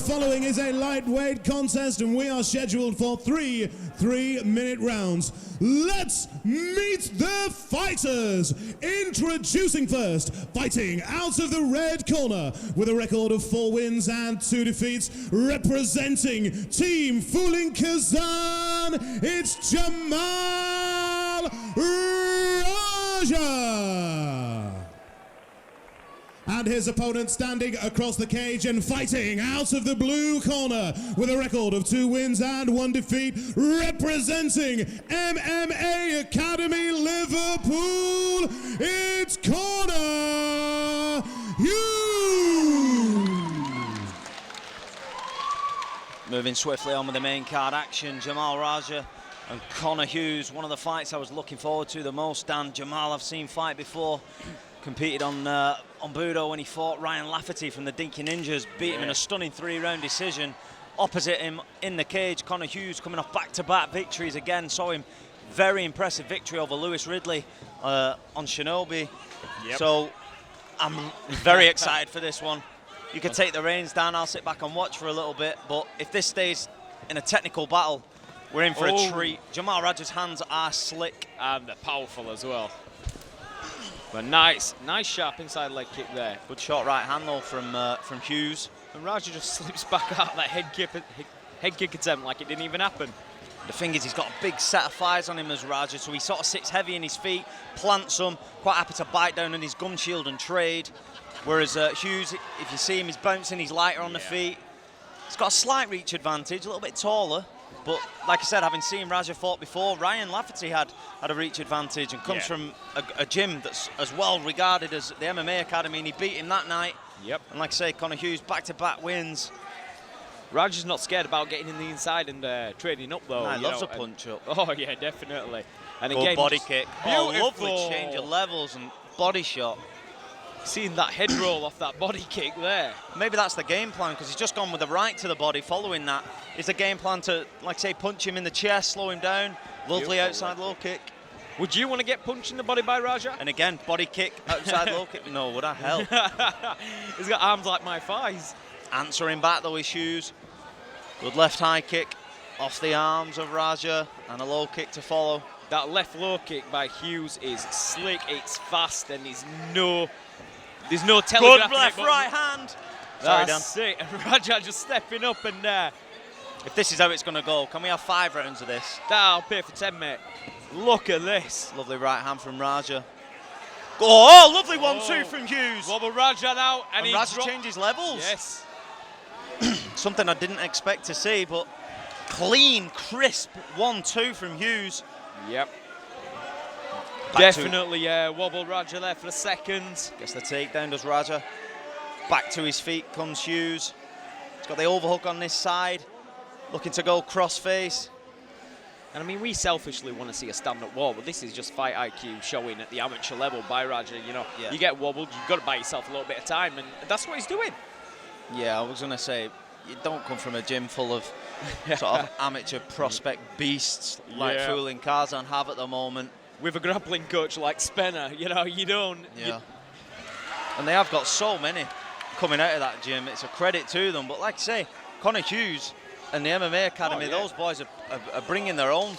following is a lightweight contest, and we are scheduled for three 3-minute rounds. Let's meet the fighters. Introducing first, fighting out of the red corner with a record of 4 wins and 2 defeats, representing Team Fooling Kazan, it's Jamal Raja. And his opponent standing across the cage and fighting out of the blue corner with a record of 2 wins and 1 defeat, representing MMA Academy Liverpool, it's Connor Hughes. Moving swiftly on with the main card action, Jamal Raja and Connor Hughes, one of the fights I was looking forward to the most. Dan, Jamal I've seen fight before. Competed on Budo when he fought Ryan Lafferty from the Dinky Ninjas, beat him in a stunning 3-round decision. Opposite him in the cage, Connor Hughes coming off back-to-back victories again. Saw him very impressive victory over Lewis Ridley on Shinobi. So I'm very excited for this one. You can take the reins, Dan. I'll sit back and watch for a little bit. But if this stays in a technical battle, we're in for a treat. Jamal Raja's hands are slick. And they're powerful as well. But nice sharp inside leg kick there. Good short right hand though from Hughes. And Raja just slips back out that head kick attempt like it didn't even happen. The thing is, he's got a big set of fires on him as Raja, so he sort of sits heavy in his feet, plants them, quite happy to bite down on his gum shield and trade. Whereas Hughes, if you see him, he's bouncing, he's lighter on the feet. He's got a slight reach advantage, a little bit taller. But like I said, having seen Raja fought before, Ryan Lafferty had a reach advantage and comes from a gym that's as well regarded as the MMA Academy, and he beat him that night. And like I say, Connor Hughes back-to-back wins. Raja's not scared about getting in the inside and trading up though. Nah, he loves a punch up. Oh yeah, definitely. And good again, body kick. Beautiful. Oh, lovely change of levels and body shot. Seeing that head roll off that body kick there. Maybe that's the game plan, because he's just gone with the right to the body. Following that is the game plan to, like say, punch him in the chest, slow him down. Lovely outside low kick. Would you want to get punched in the body by Raja? And again, body kick, outside low kick. No, would I? Hell. He's got arms like my thighs. Answering back though, his shoes. Good left high kick off the arms of Raja, and a low kick to follow. That left low kick by Hughes is slick, it's fast, and there's no telegraphing. Good left right hand. Sorry, Dan. That's it. And Raja just stepping up, and if this is how it's going to go, can we have 5 rounds of this? I'll pay for 10, mate. Look at this. Lovely right hand from Raja. Oh, lovely 1-2 from Hughes. Wobble Raja now, and Raja changes levels. Yes. Something I didn't expect to see, but clean, crisp 1-2 from Hughes. Yep. Definitely, wobble Raja there for a second. Gets the takedown, does Raja. Back to his feet comes Hughes. He's got the overhook on this side, looking to go cross-face. And I mean, we selfishly want to see a stand-up war, but this is just fight IQ showing at the amateur level by Raja. You know, you get wobbled, you've got to buy yourself a little bit of time, and that's what he's doing. Yeah, I was going to say, you don't come from a gym full of sort of amateur prospect beasts like Fooling Kazan have at the moment. With a grappling coach like Spenner, you know, you don't. Yeah. And they have got so many coming out of that gym. It's a credit to them. But like I say, Connor Hughes and the MMA Academy, those boys are bringing their own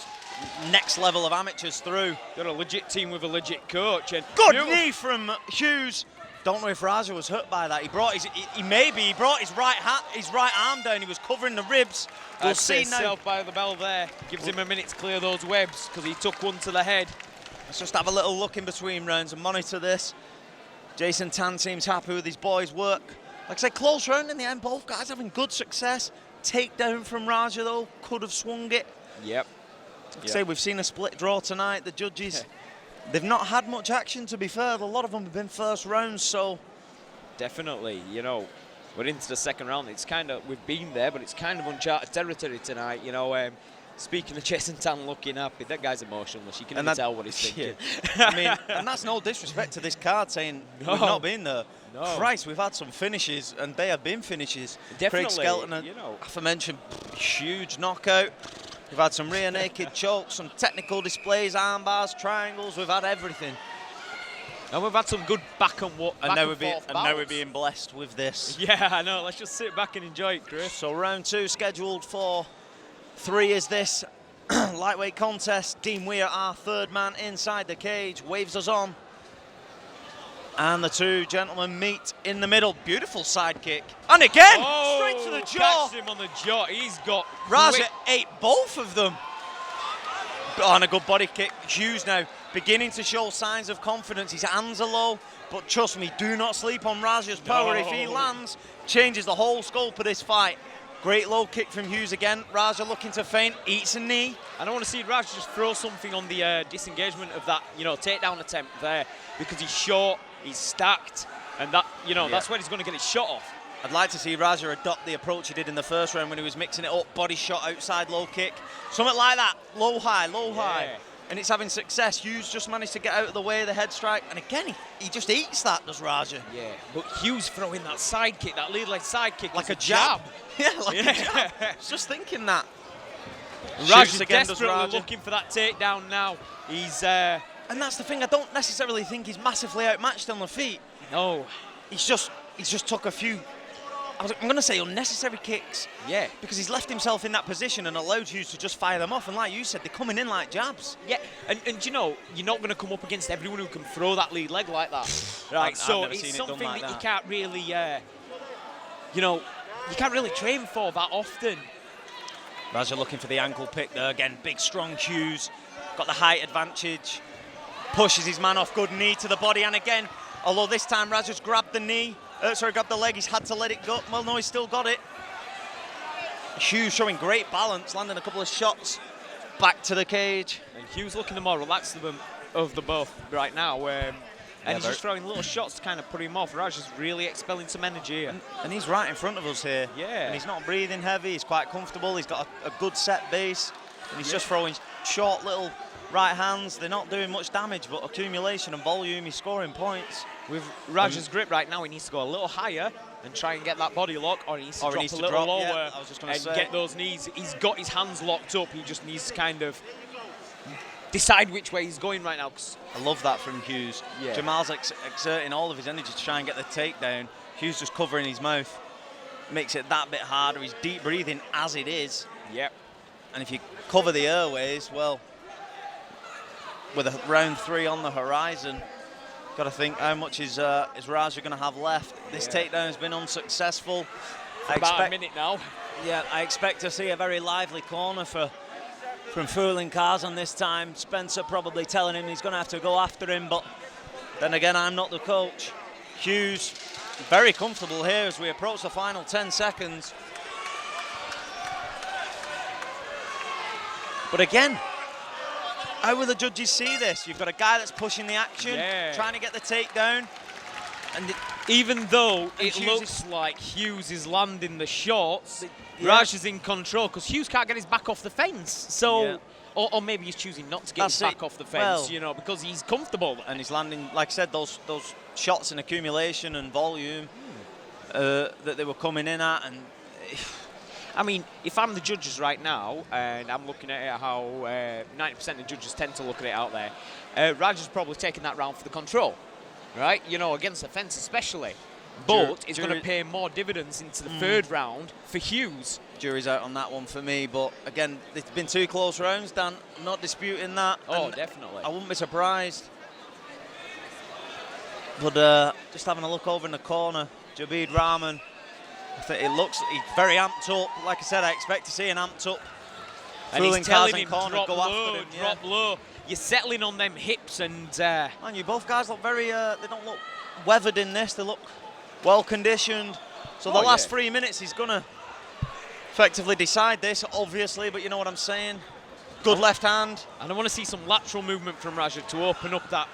next level of amateurs through. They're a legit team with a legit coach. And good knee from Hughes. Don't know if Raja was hurt by that. He brought his right arm down. He was covering the ribs. We'll see now. By the bell there. Gives him a minute to clear those webs because he took one to the head. Let's just have a little look in between rounds and monitor this. Jason Tan seems happy with his boys' work. Like I said, close round in the end. Both guys having good success. Takedown from Raja though, could have swung it. Yep. Like I say, we've seen a split draw tonight. The judges, they've not had much action, to be fair. A lot of them have been first rounds, so. Definitely, you know, we're into the second round. It's kind of, we've been there, but it's kind of uncharted territory tonight, you know. Speaking of Jason Tan looking happy, that guy's emotionless. You can even tell what he's thinking. I mean, and that's no disrespect to this card saying we've not been there. No. Christ, we've had some finishes, and they have been finishes. Definitely, Craig Skelton, you know, aforementioned huge knockout. We've had some rear naked chokes, some technical displays, arm bars, triangles. We've had everything. And we've had some good back and forth And now we're bouts. being blessed with this. Yeah, I know. Let's just sit back and enjoy it, Chris. So round 2 scheduled for 3 is this lightweight contest. Dean Weir, our third man inside the cage, waves us on. And the 2 gentlemen meet in the middle. Beautiful side kick. And again, straight to the jaw. Catch him on the jaw. He's got... Raja ate both of them. And a good body kick. Hughes now beginning to show signs of confidence. His hands are low, but trust me, do not sleep on Raja's power. If he lands, changes the whole scope of this fight. Great low kick from Hughes again. Raja looking to feint, eats a knee. And I want to see Raja just throw something on the disengagement of that, takedown attempt there, because he's short, he's stacked, and that, that's when he's going to get his shot off. I'd like to see Raja adopt the approach he did in the first round when he was mixing it up, body shot, outside low kick. Something like that, low, high. And it's having success. Hughes just managed to get out of the way of the head strike. And again, he just eats that, does Raja. Yeah, but Hughes throwing that side kick, that lead leg side kick, like a jab. Yeah, like a jab. I was just thinking that. Raja's desperately looking for that takedown now. He's... And that's the thing, I don't necessarily think he's massively outmatched on the feet. No. He's just took a few... I'm going to say unnecessary kicks. Yeah. Because he's left himself in that position and allowed Hughes to just fire them off. And like you said, they're coming in like jabs. Yeah, and you're not going to come up against everyone who can throw that lead leg like that. Right, so it's something that you can't really, you can't really train for that often. Raja looking for the ankle pick there. Again, big, strong Hughes. Got the height advantage. Pushes his man off, good knee to the body. And again, although this time Raja's grabbed the knee, grabbed the leg, he's had to let it go. Well, no, he's still got it. Hughes showing great balance, landing a couple of shots back to the cage. And Hughes looking the more relaxed of the both right now. And he's just throwing little shots to kind of put him off. Raja's really expelling some energy here. And he's right in front of us here. Yeah. And he's not breathing heavy, he's quite comfortable, he's got a good set base. And he's just throwing short little right hands. They're not doing much damage, but accumulation and volume, he's scoring points. With Raja's grip right now, he needs to go a little higher and try and get that body lock, or he needs to drop a little lower and get those knees. He's got his hands locked up. He just needs to kind of decide which way he's going right now. I love that from Hughes. Yeah. Jamal's exerting all of his energy to try and get the takedown. Hughes just covering his mouth. Makes it that bit harder. He's deep breathing as it is. Yep. And if you cover the airways, well, with a round 3 on the horizon, got to think how much is Raja going to have left. This takedown has been unsuccessful. About a minute now. Yeah, I expect to see a very lively corner from Fooling Karzan this time. Spencer probably telling him he's going to have to go after him, but then again, I'm not the coach. Hughes very comfortable here as we approach the final 10 seconds. But again, how will the judges see this? You've got a guy that's pushing the action, trying to get the takedown. And even though it looks like Hughes is landing the shots, Raj is in control because Hughes can't get his back off the fence. So, or maybe he's choosing not to get his back off the fence, because he's comfortable. And he's landing, like I said, those shots in accumulation and volume that they were coming in at. And I mean, if I'm the judges right now, and I'm looking at it how 90% of the judges tend to look at it out there, Raj is probably taking that round for the control, right? Against the fence especially. But it's going to pay more dividends into the third round for Hughes. Jury's out on that one for me, but again, it's been 2 close rounds, Dan. I'm not disputing that. Oh, definitely. I wouldn't be surprised. But just having a look over in the corner, Jabid Rahman, I think he's very amped up. Like I said, I expect to see an amped up. And he's telling him, drop after him, low. You're settling on them hips and... Man, you both guys look very, they don't look weathered in this. They look well conditioned. So the last 3 minutes, he's going to effectively decide this, obviously, but you know what I'm saying. Good left hand. And I want to see some lateral movement from Raja to open up that...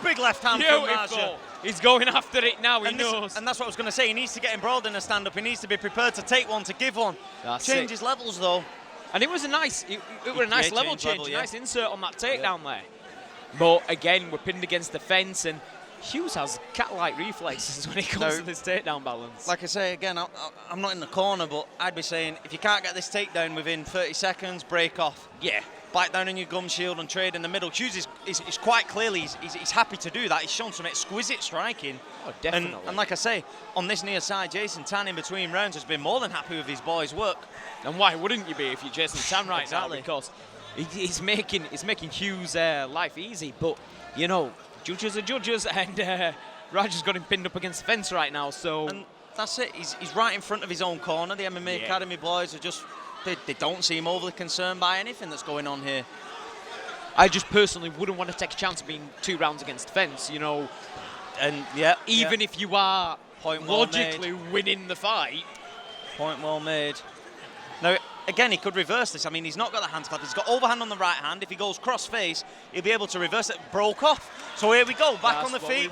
big left hand from Raja. He's going after it now, he knows. And that's what I was going to say. He needs to get embroiled in a stand-up. He needs to be prepared to take one, to give one. Change his levels, though. And it was a nice, level change, a nice insert on that takedown there. But again, we're pinned against the fence, and Hughes has cat-like reflexes when it comes to this takedown balance. Like I say, again, I'm not in the corner, but I'd be saying, if you can't get this takedown within 30 seconds, break off. Yeah. Bite down in your gum shield and trade in the middle. Hughes is it's quite clearly he's happy to do that. He's shown some exquisite striking. Oh, definitely. And like I say, on this near side, Jason Tan in between rounds has been more than happy with his boys' work. And why wouldn't you be if you're Jason Tan right Exactly. now? Because he's making Hughes' life easy. But, you know, judges are judges, and Raja's got him pinned up against the fence right now. So And that's it. He's right in front of his own corner. The MMA Academy boys are just, they don't seem overly concerned by anything that's going on here. I just personally wouldn't want to take a chance of being 2 rounds against the fence, you know. And Even if you are Point well logically winning the fight. Point well made. Now, again, he could reverse this. I mean, he's not got the hands clap. He's got overhand on the right hand. If he goes cross-face, he'll be able to reverse it. Broke off. So here we go, back on the feet.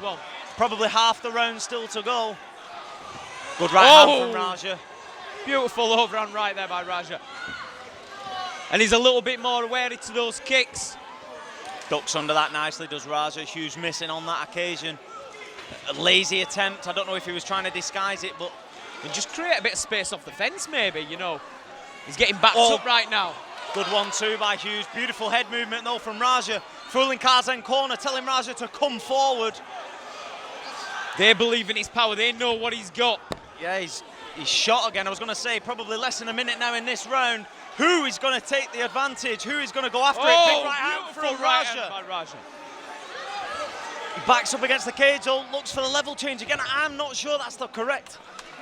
Probably half the round still to go. Good right hand from Raja. Beautiful overhand right there by Raja. And he's a little bit more wary to those kicks. Ducks under that nicely, does Raja. Hughes missing on that occasion. A lazy attempt. I don't know if he was trying to disguise it, but... And just create a bit of space off the fence, maybe, you know. He's getting backed up right now. Good 1-2 by Hughes. Beautiful head movement, though, from Raja. Fooling Karzan corner, telling Raja to come forward. They believe in his power. They know what he's got. Yeah, he's shot again. I was going to say probably less than a minute now in this round. Who is going to take the advantage? Who is going to go after it? Big right hand from Raja. He backs up against the cage, though, looks for the level change. Again, I'm not sure that's the correct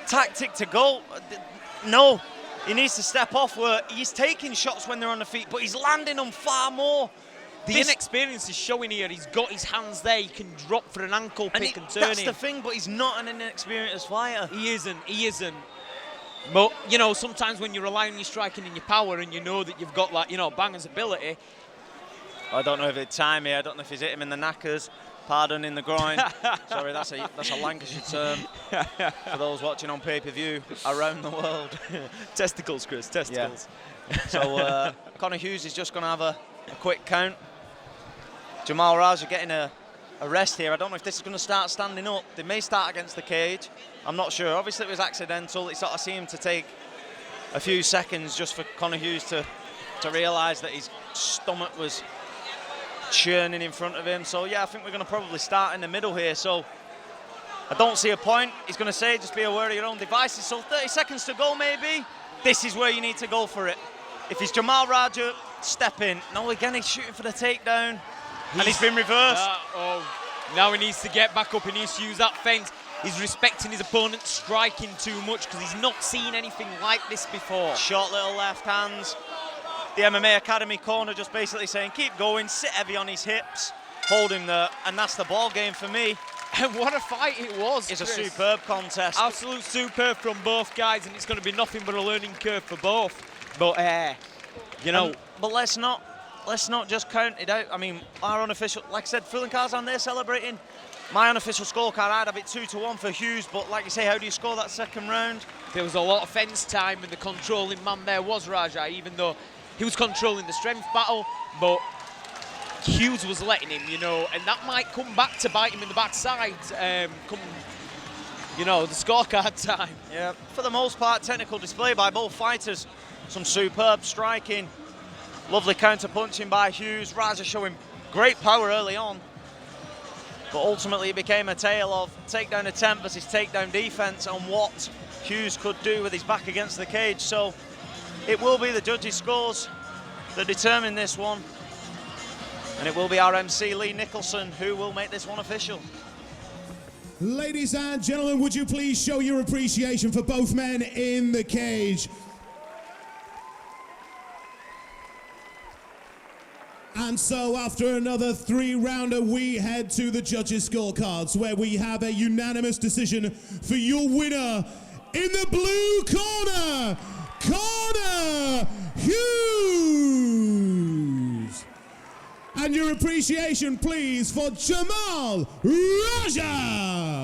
tactic to go. No, he needs to step off where he's taking shots when they're on the feet, but he's landing them far more. The inexperience is showing here. He's got his hands there. He can drop for an ankle pick and turn That's the thing, but he's not an inexperienced fighter. He isn't. But, you know, sometimes when you rely on your striking and your power and you know that you've got, like, you know, banger's ability. I don't know if it'd time me. I don't know if he's hit him in the knackers. Pardon, in the groin. Sorry, that's a Lancashire term for those watching on pay-per-view around the world. Testicles, Chris, testicles. Yeah. So Conor Hughes is just going to have a quick count. Jamal Raja getting a rest here. I don't know if this is going to start standing up. They may start against the cage. I'm not sure. Obviously, it was accidental. It sort of seemed to take a few seconds just for Conor Hughes to realise that his stomach was churning in front of him. So, yeah, I think we're going to probably start in the middle here. So, I don't see a point. He's going to say, just be aware of your own devices. So, 30 seconds to go, maybe. This is where you need to go for it. If it's Jamal Raja, step in. No, again, he's shooting for the takedown. And he's been reversed. Now he needs to get back up. He needs to use that feint. He's respecting his opponent, striking too much because he's not seen anything like this before. Short little left hands. The MMA Academy corner just basically saying, keep going, sit heavy on his hips, hold him there, and that's the ball game for me. And what a fight it was, It's Chris. a superb contest. Absolute superb from both guys, and it's going to be nothing but a learning curve for both. But, you know... But let's not just count it out. I mean, our unofficial, like I said, Phil and Karzan, they're celebrating. My unofficial scorecard, I'd have it 2-1 for Hughes, but like you say, how do you score that second round? There was a lot of fence time, and the controlling man there was Raja, even though he was controlling the strength battle, but Hughes was letting him, you know, and that might come back to bite him in the backside come, you know, the scorecard time. Yeah, for the most part, technical display by both fighters. Some superb striking. Lovely counter-punching by Hughes. Raja showing great power early on. But ultimately it became a tale of takedown attempt versus takedown defense and what Hughes could do with his back against the cage. So it will be the judges' scores that determine this one. And it will be our MC, Lee Nicholson, who will make this one official. Ladies and gentlemen, would you please show your appreciation for both men in the cage? And so after another 3-rounder, we head to the judges' scorecards, where we have a unanimous decision for your winner in the blue corner, Conor Hughes. And your appreciation, please, for Jamal Raja.